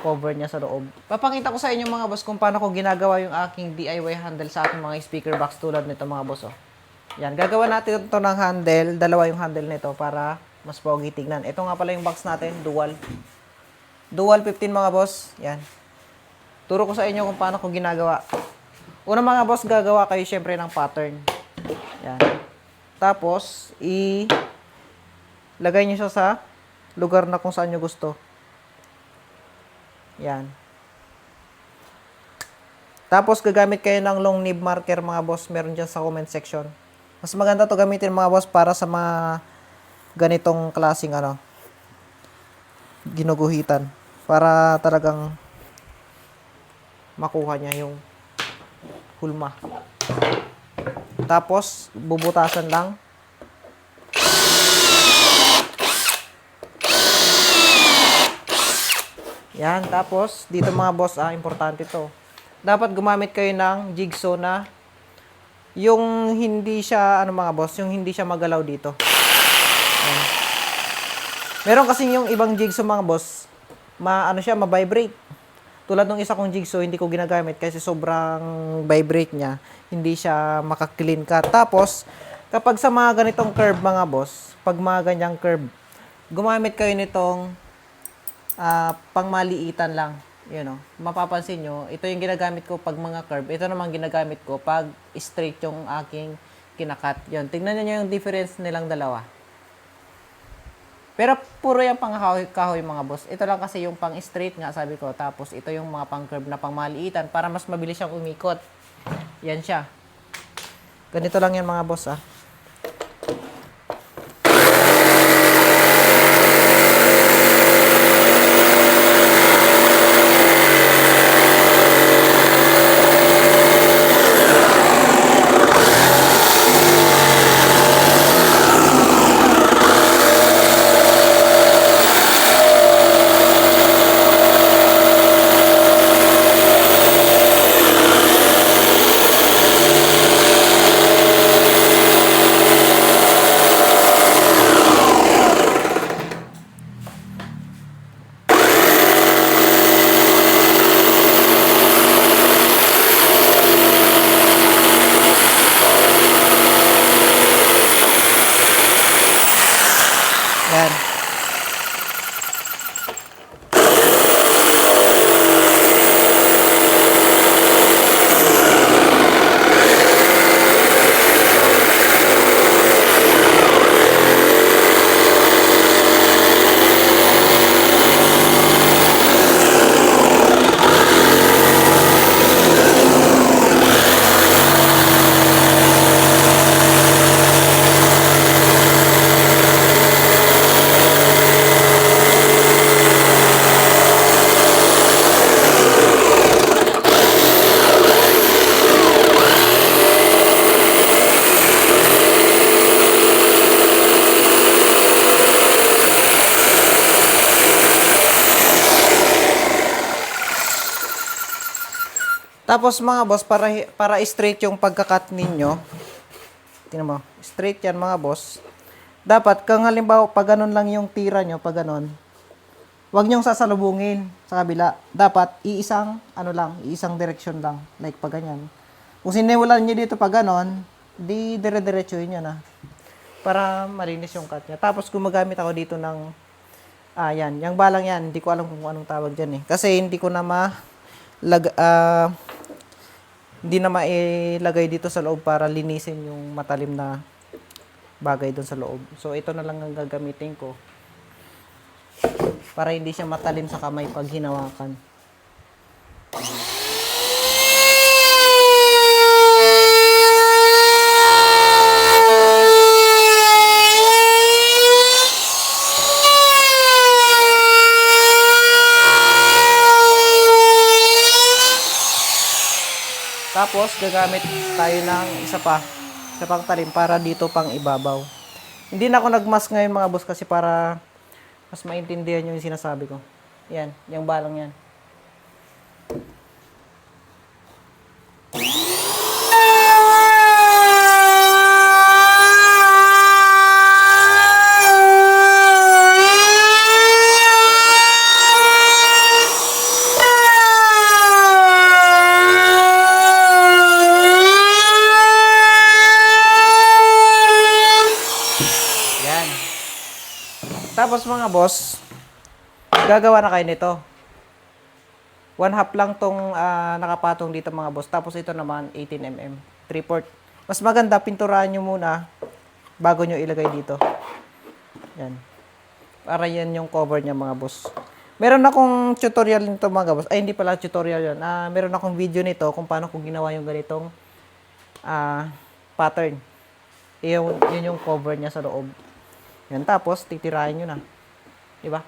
cover niya sa loob. Papakita ko sa inyo mga boss kung paano ko ginagawa yung aking DIY handle sa aking mga speaker box tulad nito mga boss. Oh. Yan, gagawa natin ito ng handle. Dalawa yung handle nito para mas pogi tignan. Ito nga pala yung box natin, dual. Dual 15 mga boss. Yan. Turo ko sa inyo kung paano ko ginagawa. Una mga boss, gagawa kayo syempre ng pattern. Yan. Tapos, lagay nyo siya sa lugar na kung saan nyo gusto. Yan. Tapos, gagamit kayo ng long nib marker mga boss. Meron dyan sa comment section. Mas maganda to gamitin mga boss para sa mga ganitong klaseng ginuguhitan. Para talagang makuha niya yung hulma. Tapos, bubutasan lang. Yan, tapos dito mga boss, importante to. Dapat gumamit kayo ng jigsaw na yung hindi siya, mga boss, yung hindi siya magalaw dito. Yan. Meron kasi yung ibang jigsaw mga boss, ma-vibrate. Tulad ng isa kong jigsaw, hindi ko ginagamit kasi sobrang vibrate niya. Hindi siya maka-clean cut. Tapos, kapag sa mga ganitong curve mga boss, pag mga ganyang curve, gumamit kayo nitong pangmaliitan lang. Mapapansin nyo, ito yung ginagamit ko pag mga curve. Ito naman ginagamit ko pag straight yung aking kinakat. Yun, tingnan nyo yung difference nilang dalawa. Pero puro yung pang kahoy mga boss. Ito lang kasi yung pang straight nga sabi ko. Tapos ito yung mga pang curve na pangmaliitan para mas mabilis siyang umikot. Yan siya. Ganito lang yan mga boss Yan. Tapos mga boss, para straight yung pagkakat ninyo, tingnan mo, straight yan mga boss. Dapat, kung halimbawa, pag ganun lang yung tira nyo, pag ganun, huwag nyong sasalubungin sa kabila. Dapat, iisang direksyon lang. Like, pag ganyan. Kung sinimulan nyo dito pag ganun, di dire-diretso yun yan para malinis yung cut niya. Tapos, gumagamit ako dito ng, yan, yung balang yan, hindi ko alam kung anong tawag dyan Kasi, hindi ko na hindi na mailagay dito sa loob para linisin yung matalim na bagay doon sa loob. So, ito na lang ang gagamitin ko para hindi siya matalim sa kamay pag hinawakan. Tapos, gagamit tayo ng isa pang talim para dito pang ibabaw. Hindi na ako nagmask ngayon mga boss kasi para mas maintindihan nyo yung sinasabi ko. Yan, yung balang yan. Tapos mga boss, gagawa na kayo nito. 1/2 lang tong nakapatong dito mga boss. Tapos ito naman 18 mm. 3/4. Mas maganda pinturahan nyo muna bago nyo ilagay dito. Yan. Para yan yung cover niya mga boss. Meron akong tutorial nito mga boss. Ay hindi pala tutorial yan. Meron akong video nito kung paano ko ginawa yung ganitong pattern. Yun yung cover niya sa loob. Yan. Tapos titirahin nyo na. Diba?